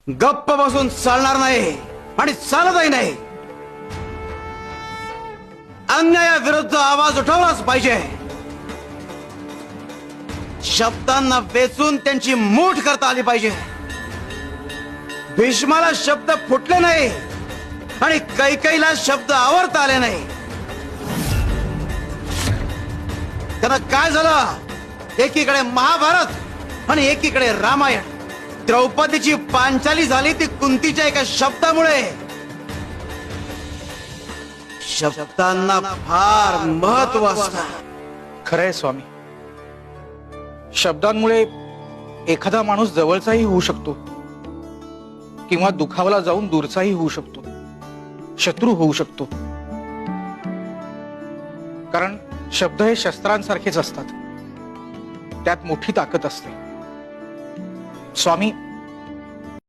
गप्प बसून चालणार नाही आणि चालतही नाही. अन्यायाविरुद्ध आवाज उठवलाच पाहिजे. शब्दांना वेचून त्यांची मूठ करता आली पाहिजे. भीष्माला शब्द फुटले नाही आणि कैकेयीला शब्द आवरता आले नाही. त्यांना काय झालं? एकीकडे महाभारत आणि एकीकडे रामायण. द्रौपदीची पांचाली झाली ती कुंतीच्या एका शब्दामुळे. शब्दांना फार महत्व असतं. खरंय स्वामी, शब्दांमुळे एखादा माणूस जवळचाही होऊ शकतो किंवा दुखावला जाऊन दूरचाही होऊ शकतो, शत्रू होऊ शकतो. कारण शब्द हे शस्त्रांसारखेच असतात, त्यात मोठी ताकद असते. स्वामी,